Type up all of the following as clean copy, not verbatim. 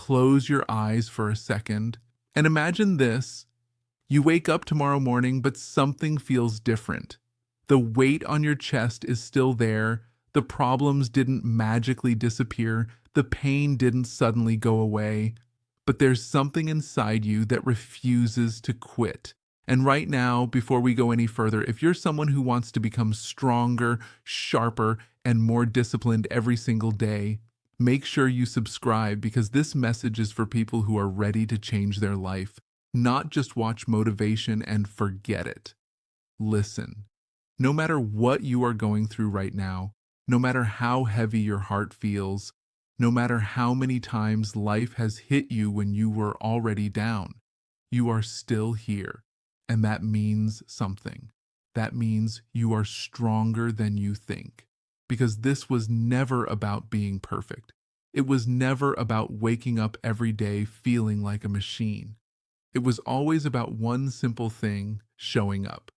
close your eyes for a second and imagine this. You wake up tomorrow morning, but something feels different. The weight on your chest is still there. The problems didn't magically disappear. The pain didn't suddenly go away. But there's something inside you that refuses to quit. And right now, before we go any further, if you're someone who wants to become stronger, sharper, and more disciplined every single day, make sure you subscribe because this message is for people who are ready to change their life, not just watch motivation and forget it. Listen, no matter what you are going through right now, no matter how heavy your heart feels, no matter how many times life has hit you when you were already down, you are still here. And that means something. That means you are stronger than you think. Because this was never about being perfect. It was never about waking up every day feeling like a machine. It was always about one simple thing: showing up.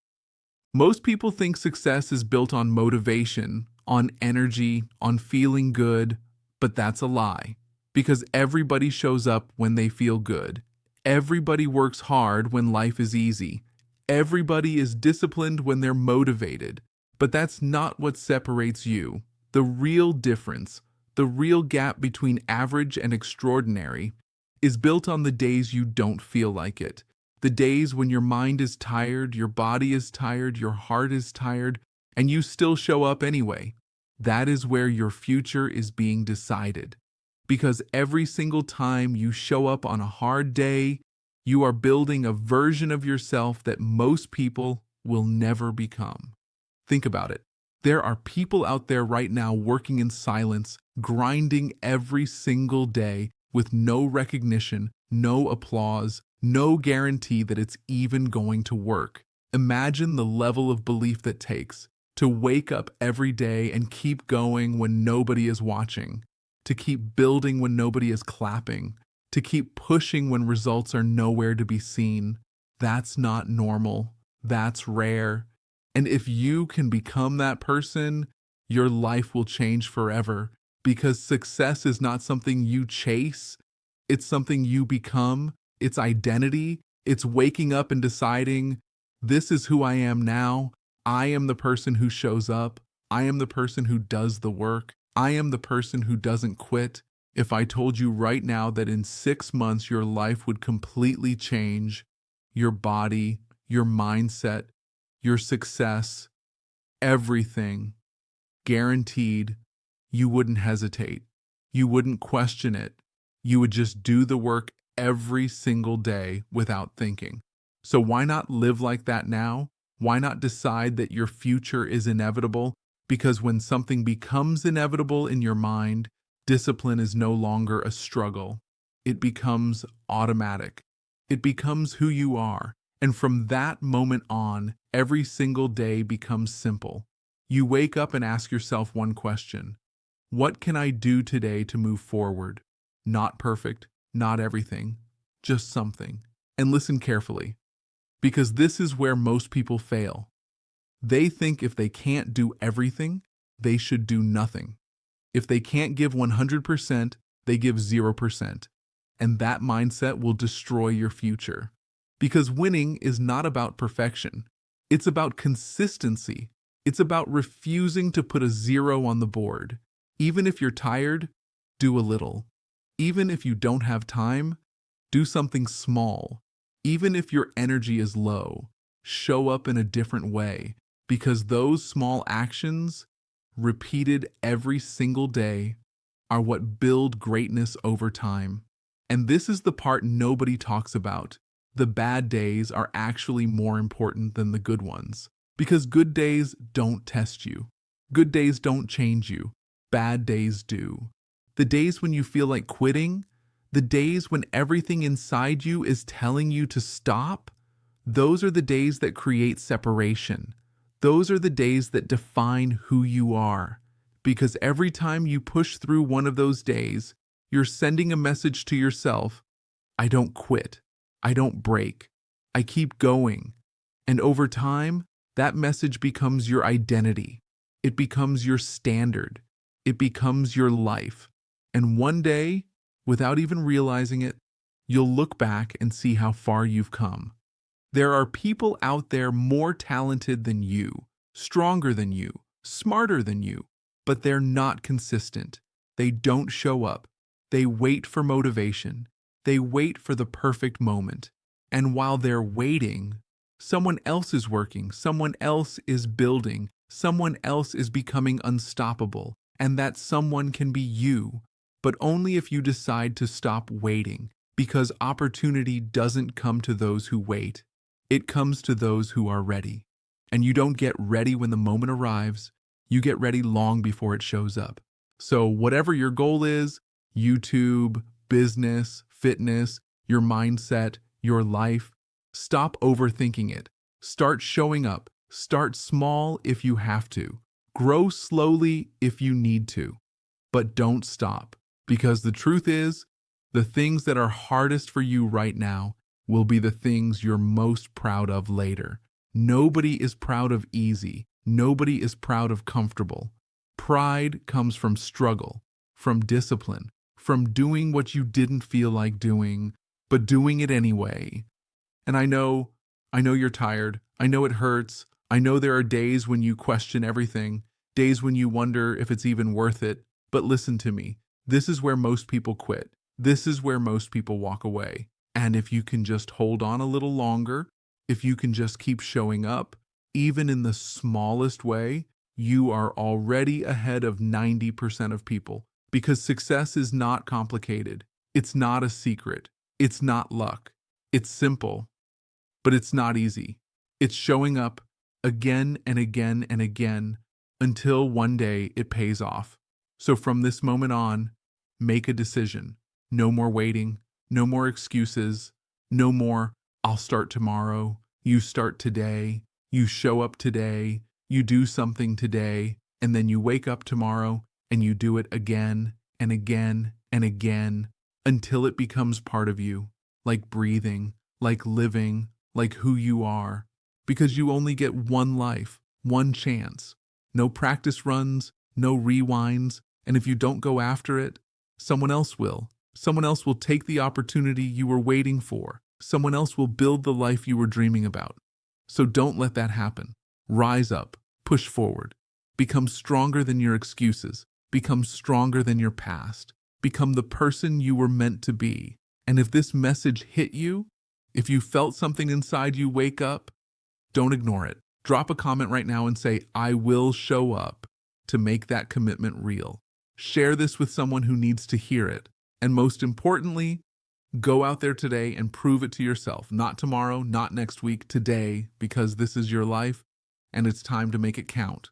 Most people think success is built on motivation, on energy, on feeling good, but that's a lie. Because everybody shows up when they feel good. Everybody works hard when life is easy. Everybody is disciplined when they're motivated. But that's not what separates you. The real difference, the real gap between average and extraordinary, is built on the days you don't feel like it. The days when your mind is tired, your body is tired, your heart is tired, and you still show up anyway. That is where your future is being decided. Because every single time you show up on a hard day, you are building a version of yourself that most people will never become. Think about it. There are people out there right now working in silence, grinding every single day with no recognition, no applause, no guarantee that it's even going to work. Imagine the level of belief that takes to wake up every day and keep going when nobody is watching, to keep building when nobody is clapping, to keep pushing when results are nowhere to be seen. That's not normal. That's rare. And if you can become that person, your life will change forever, because success is not something you chase. It's something you become. It's identity. It's waking up and deciding, this is who I am now. I am the person who shows up. I am the person who does the work. I am the person who doesn't quit. If I told you right now that in 6 months your life would completely change, your body, your mindset, your success, everything, guaranteed, you wouldn't hesitate. You wouldn't question it. You would just do the work every single day without thinking. So why not live like that now? Why not decide that your future is inevitable? Because when something becomes inevitable in your mind, discipline is no longer a struggle. It becomes automatic. It becomes who you are. And from that moment on, every single day becomes simple. You wake up and ask yourself one question: what can I do today to move forward? Not perfect, not everything, just something. And listen carefully, because this is where most people fail. They think if they can't do everything, they should do nothing. If they can't give 100%, they give 0%. And that mindset will destroy your future. Because winning is not about perfection. It's about consistency. It's about refusing to put a 0 on the board. Even if you're tired, do a little. Even if you don't have time, do something small. Even if your energy is low, show up in a different way. Because those small actions, repeated every single day, are what build greatness over time. And this is the part nobody talks about. The bad days are actually more important than the good ones. Because good days don't test you. Good days don't change you. Bad days do. The days when you feel like quitting, the days when everything inside you is telling you to stop, those are the days that create separation. Those are the days that define who you are. Because every time you push through one of those days, you're sending a message to yourself: I don't quit. I don't break. I keep going. And over time, that message becomes your identity. It becomes your standard. It becomes your life. And one day, without even realizing it, you'll look back and see how far you've come. There are people out there more talented than you, stronger than you, smarter than you, but they're not consistent. They don't show up. They wait for motivation. They wait for the perfect moment. And while they're waiting, someone else is working, someone else is building, someone else is becoming unstoppable, and that someone can be you, but only if you decide to stop waiting, because opportunity doesn't come to those who wait. It comes to those who are ready. And you don't get ready when the moment arrives, you get ready long before it shows up. So whatever your goal is, YouTube, business, fitness, your mindset, your life, stop overthinking it. Start showing up. Start small if you have to. Grow slowly if you need to. But don't stop. Because the truth is, the things that are hardest for you right now will be the things you're most proud of later. Nobody is proud of easy. Nobody is proud of comfortable. Pride comes from struggle, from discipline, from doing what you didn't feel like doing, but doing it anyway. And I know you're tired. I know it hurts. I know there are days when you question everything, days when you wonder if it's even worth it. But listen to me. This is where most people quit. This is where most people walk away. And if you can just hold on a little longer, if you can just keep showing up, even in the smallest way, you are already ahead of 90% of people. Because success is not complicated. It's not a secret. It's not luck. It's simple, but it's not easy. It's showing up again and again and again until one day it pays off. So from this moment on, make a decision. No more waiting. No more excuses. No more, I'll start tomorrow. You start today. You show up today. You do something today. And then you wake up tomorrow and you do it again and again and again until it becomes part of you, like breathing, like living, like who you are. Because you only get one life, one chance. No practice runs, no rewinds, and if you don't go after it, someone else will. Someone else will take the opportunity you were waiting for. Someone else will build the life you were dreaming about. So don't let that happen. Rise up, push forward, become stronger than your excuses, become stronger than your past, become the person you were meant to be. And if this message hit you, if you felt something inside you wake up, don't ignore it. Drop a comment right now and say, I will show up, to make that commitment real. Share this with someone who needs to hear it. And most importantly, go out there today and prove it to yourself. Not tomorrow, not next week, today, because this is your life and it's time to make it count.